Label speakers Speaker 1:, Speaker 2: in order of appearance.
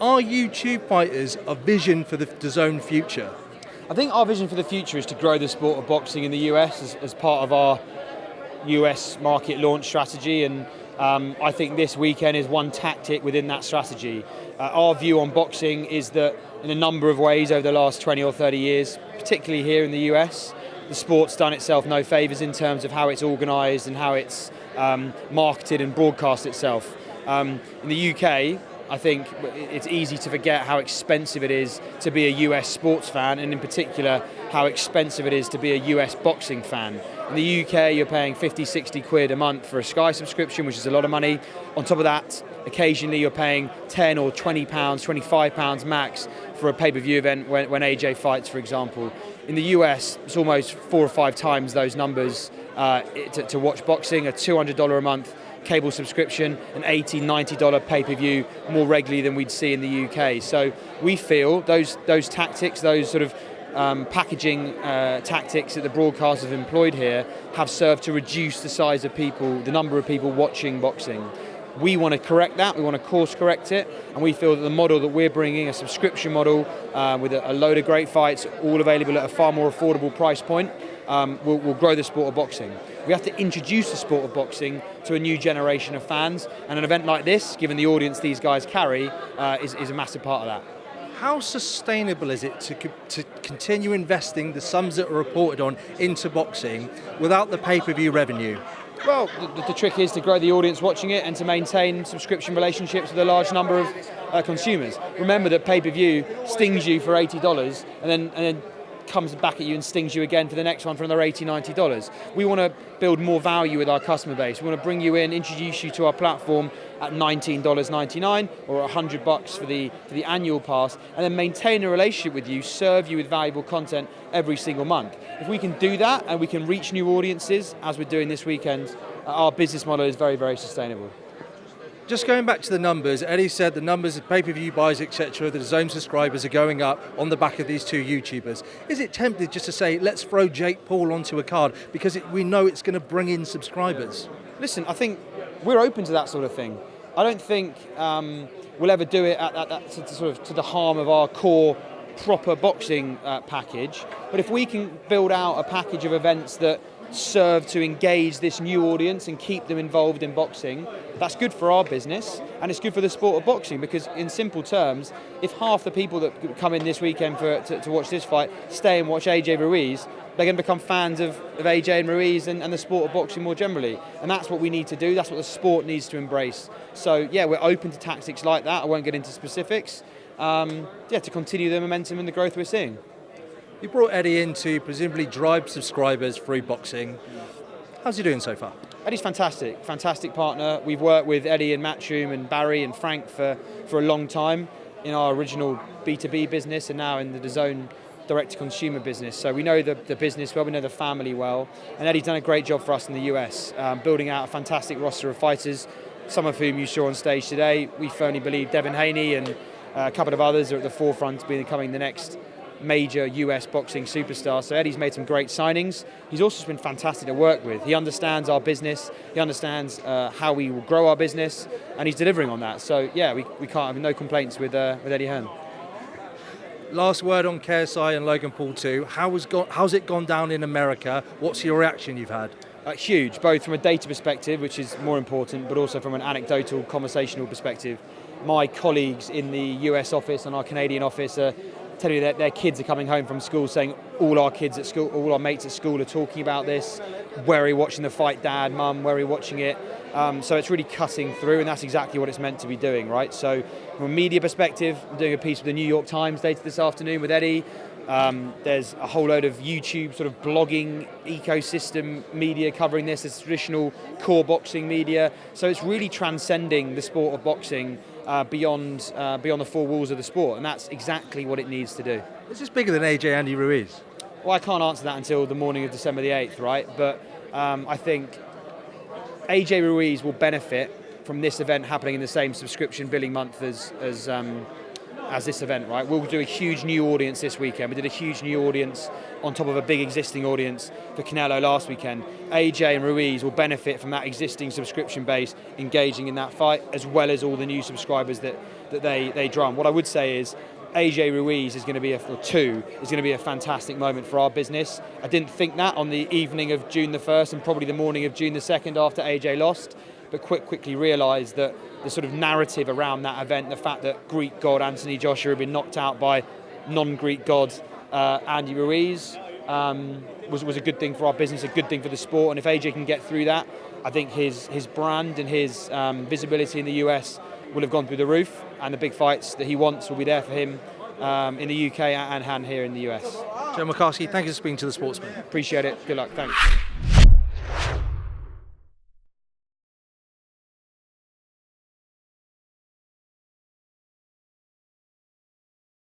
Speaker 1: Are YouTube fighters a vision for the DAZN future?
Speaker 2: I think our vision for the future is to grow the sport of boxing in the US as part of our US market launch strategy, and I think this weekend is one tactic within that strategy. Our view on boxing is that in a number of ways over the last 20 or 30 years, particularly here in the US, the sport's done itself no favours in terms of how it's organised and how it's marketed and broadcast itself. In the UK, I think it's easy to forget how expensive it is to be a US sports fan, and in particular how expensive it is to be a US boxing fan. In the UK, you're paying 50, 60 quid a month for a Sky subscription, which is a lot of money. On top of that, occasionally you're paying 10 or 20 pounds, 25 pounds max for a pay-per-view event when AJ fights, for example. In the US, it's almost 4 or 5 times those numbers to watch boxing, a $200 a month cable subscription, an $80, $90 pay-per-view more regularly than we'd see in the UK. So we feel those tactics, those sort of packaging tactics that the broadcasters have employed here have served to reduce the size of people, the number of people watching boxing. We want to correct that, we want to course correct it, and we feel that the model that we're bringing, a subscription model with a load of great fights, all available at a far more affordable price point, will grow the sport of boxing. We have to introduce the sport of boxing to a new generation of fans, and an event like this, given the audience these guys carry, is a massive part of that.
Speaker 1: How sustainable is it to continue investing the sums that are reported on into boxing without the pay-per-view revenue?
Speaker 2: Well, the trick is to grow the audience watching it and to maintain subscription relationships with a large number of consumers. Remember that pay-per-view stings you for $80 and then comes back at you and stings you again for the next one for another $80, $90. We want to build more value with our customer base. We want to bring you in, introduce you to our platform at $19.99 or $100 for the annual pass, and then maintain a relationship with you, serve you with valuable content every single month. If we can do that and we can reach new audiences, as we're doing this weekend, our business model is very, very sustainable.
Speaker 1: Just going back to the numbers, Eddie said the numbers of pay-per-view buys, etc., the DAZN subscribers are going up on the back of these two YouTubers. Is it tempted just to say, let's throw Jake Paul onto a card because we know it's going to bring in subscribers?
Speaker 2: Listen, I think we're open to that sort of thing. I don't think we'll ever do it to the harm of our core proper boxing package. But if we can build out a package of events that serve to engage this new audience and keep them involved in boxing, that's good for our business and it's good for the sport of boxing, because in simple terms, if half the people that come in this weekend to watch this fight stay and watch AJ Ruiz, they're going to become fans of AJ and Ruiz and the sport of boxing more generally. And that's what we need to do, that's what the sport needs to embrace. So yeah, we're open to tactics like that. I won't get into specifics. To continue the momentum and the growth we're seeing.
Speaker 1: You brought Eddie in to presumably drive subscribers through boxing. How's he doing so far?
Speaker 2: Eddie's fantastic partner. We've worked with Eddie and Matchroom and Barry and Frank for a long time in our original B2B business and now in the DAZN direct-to-consumer business. So we know the business well, we know the family well, and Eddie's done a great job for us in the US, building out a fantastic roster of fighters, some of whom you saw on stage today. We firmly believe Devin Haney and a couple of others are at the forefront, becoming the next major US boxing superstar. So Eddie's made some great signings. He's also been fantastic to work with. He understands our business, he understands how we will grow our business, and he's delivering on that. So yeah, we can't have no complaints with Eddie Hearn.
Speaker 1: Last word on KSI and Logan Paul 2. How's it gone down in America? What's your reaction you've had?
Speaker 2: Huge, both from a data perspective, which is more important, but also from an anecdotal, conversational perspective. My colleagues in the US office and our Canadian office are telling you that their kids are coming home from school saying all our kids at school, all our mates at school are talking about this. Where are you watching the fight, Dad, Mum? Where are you watching it? So it's really cutting through, and that's exactly what it's meant to be doing, right? So from a media perspective, I'm doing a piece with the New York Times later this afternoon with Eddie. There's a whole load of YouTube sort of blogging ecosystem media covering this as traditional core boxing media. So it's really transcending the sport of boxing beyond the four walls of the sport, and that's exactly what it needs to do.
Speaker 1: Is this bigger than AJ Andy Ruiz?
Speaker 2: Well, I can't answer that until the morning of December the 8th, right? But I think AJ Ruiz will benefit from this event happening in the same subscription billing month as this event, right? We'll do a huge new audience this weekend. We did a huge new audience on top of a big existing audience for Canelo last weekend. AJ and Ruiz will benefit from that existing subscription base engaging in that fight, as well as all the new subscribers that that they drum. What I would say is AJ Ruiz is going to be a fantastic moment for our business. I didn't think that on the evening of June the 1st and probably the morning of June the 2nd after AJ lost, but quickly realised that the sort of narrative around that event, the fact that Greek god Anthony Joshua had been knocked out by non-Greek god Andy Ruiz was a good thing for our business, a good thing for the sport. And if AJ can get through that, I think his brand and his visibility in the US will have gone through the roof, and the big fights that he wants will be there for him in the UK and here in the US.
Speaker 1: Joe Markoswki, thank you for speaking to the Sportsman.
Speaker 2: Appreciate it. Good luck. Thanks.